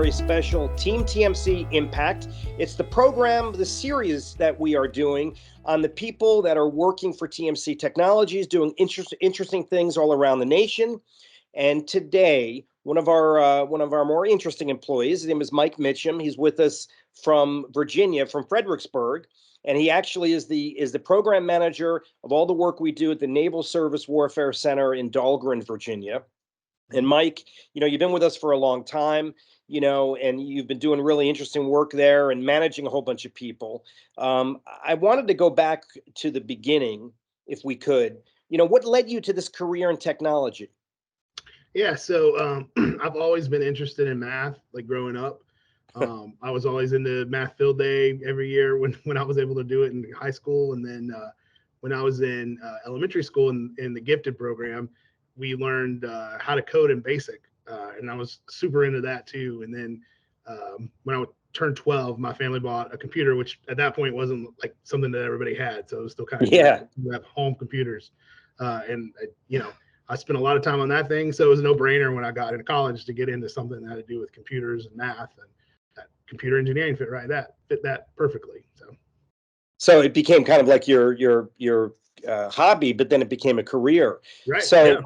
very special Team TMC Impact. It's the program, the series that we are doing on the people that are working for TMC Technologies, doing interesting things all around the nation. And today, one of our more interesting employees, his name is Mike Mitchem. He's with us from Virginia, from Fredericksburg, and he actually is the program manager of all the work we do at the Naval Surface Warfare Center in Dahlgren, Virginia. And Mike, you've been with us for a long time, and you've been doing really interesting work there and managing a whole bunch of people. I wanted to go back to the beginning, if we could. What led you to this career in technology? Yeah, so I've always been interested in math, like growing up. I was always into math field day every year when I was able to do it in high school. And then when I was in elementary school in the gifted program, we learned how to code in BASIC. And I was super into that too. And then when I turned 12, my family bought a computer, which at that point wasn't like something that everybody had. So it was still kind of we have home computers. I spent a lot of time on that thing. So it was a no-brainer when I got into college to get into something that had to do with computers and math, and that computer engineering fit that perfectly. So it became kind of like your hobby, but then it became a career. Right. So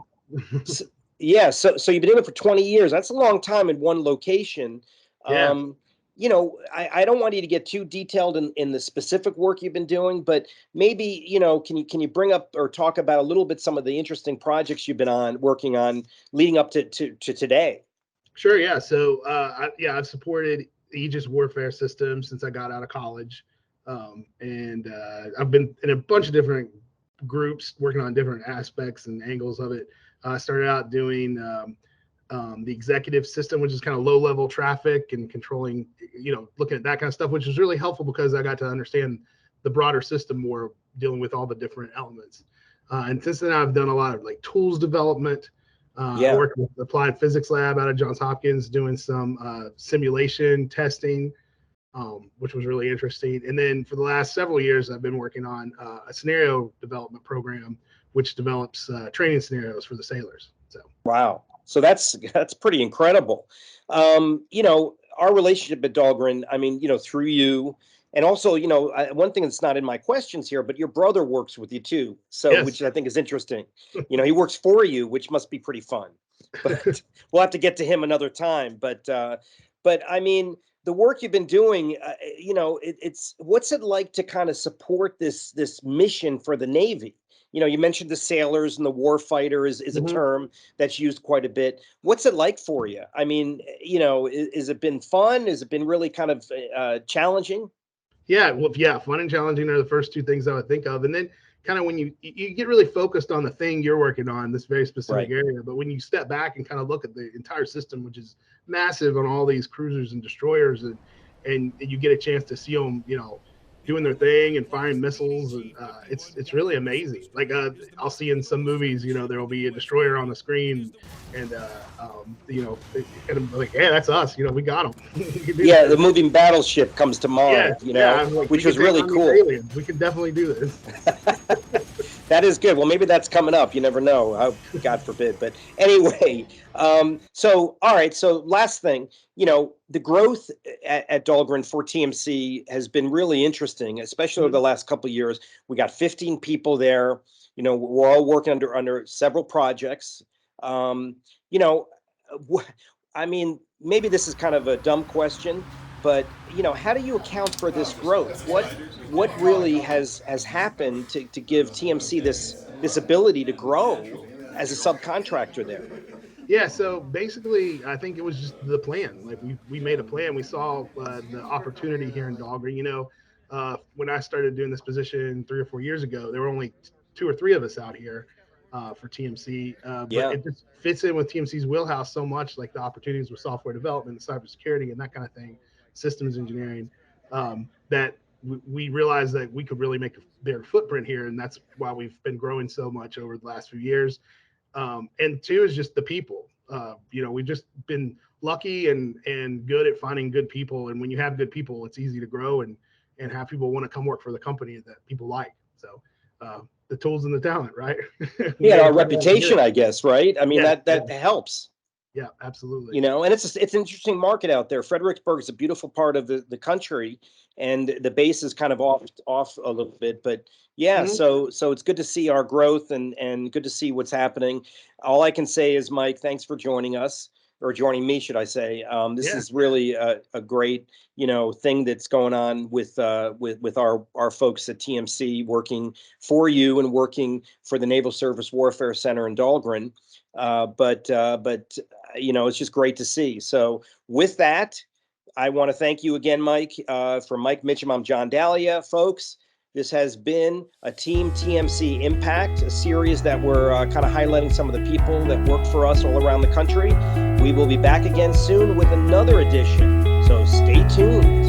so you've been doing it for 20 years. That's a long time in one location. Yeah. I don't want you to get too detailed in the specific work you've been doing, but maybe, can you bring up or talk about a little bit some of the interesting projects you've been working on leading up to today? Sure. Yeah. So, I've supported Aegis warfare systems since I got out of college. I've been in a bunch of different groups working on different aspects and angles of it. I started out doing the executive system, which is kind of low-level traffic and controlling, looking at that kind of stuff, which was really helpful because I got to understand the broader system more, dealing with all the different elements. And since then, I've done a lot of like tools development. I worked with the Applied Physics Lab out of Johns Hopkins doing some simulation testing, which was really interesting. And then for the last several years, I've been working on a scenario development program, which develops training scenarios for the sailors. So wow. So that's pretty incredible. Our relationship at Dahlgren, through you, and also, one thing that's not in my questions here, but your brother works with you too. So, yes. Which I think is interesting. He works for you, which must be pretty fun. But we'll have to get to him another time. But the work you've been doing, it's what's it like to kind of support this mission for the Navy? You mentioned the sailors and the war fighter is a term that's used quite a bit. What's it like for you? Has it been fun? Has it been really kind of challenging? Yeah, fun and challenging are the first two things I would think of. And then kind of when you get really focused on the thing you're working on, this very specific area. But when you step back and kind of look at the entire system, which is massive on all these cruisers and destroyers, and you get a chance to see them, doing their thing and firing missiles, and it's really amazing. Like I'll see in some movies, there'll be a destroyer on the screen, and kind of like, hey, that's us, we got them. The movie Battleship comes to mind, which was really cool. Aliens. We can definitely do this. That is good. Well, maybe that's coming up. You never know. God forbid. But anyway, so all right. So last thing, the growth at Dahlgren for TMC has been really interesting, especially over the last couple of years. We got 15 people there. We're all working under several projects. Maybe this is kind of a dumb question, but how do you account for this growth? What really has happened to give TMC this ability to grow as a subcontractor there? Yeah, so basically, I think it was just the plan. Like we made a plan. We saw the opportunity here in Dahlgren. When I started doing this position 3 or 4 years ago, there were only 2 or 3 of us out here for TMC. But it just fits in with TMC's wheelhouse so much, like the opportunities with software development, cybersecurity, and that kind of thing, systems engineering, that we realized that we could really make a bigger footprint here, and that's why we've been growing so much over the last few years. And 2 is just the people. We've just been lucky and good at finding good people, and when you have good people, it's easy to grow and have people want to come work for the company that people like. So the tools and the talent, right? Our reputation, I guess, right? That helps. Yeah, absolutely. You know, and it's an interesting market out there. Fredericksburg is a beautiful part of the country, and the base is kind of off a little bit, but yeah, Mhm. so it's good to see our growth and good to see what's happening. All I can say is, Mike, thanks for joining us, or joining me, should I say. This Yeah. is really a great, thing that's going on with our folks at TMC, working for you and working for the Naval Surface Warfare Center in Dahlgren. But it's just great to see. So with that, I want to thank you again, Mike. For Mike Mitchem, I'm John Dahlia, folks. This has been a Team TMC Impact, a series that we're kind of highlighting some of the people that work for us all around the country. We will be back again soon with another edition, so stay tuned.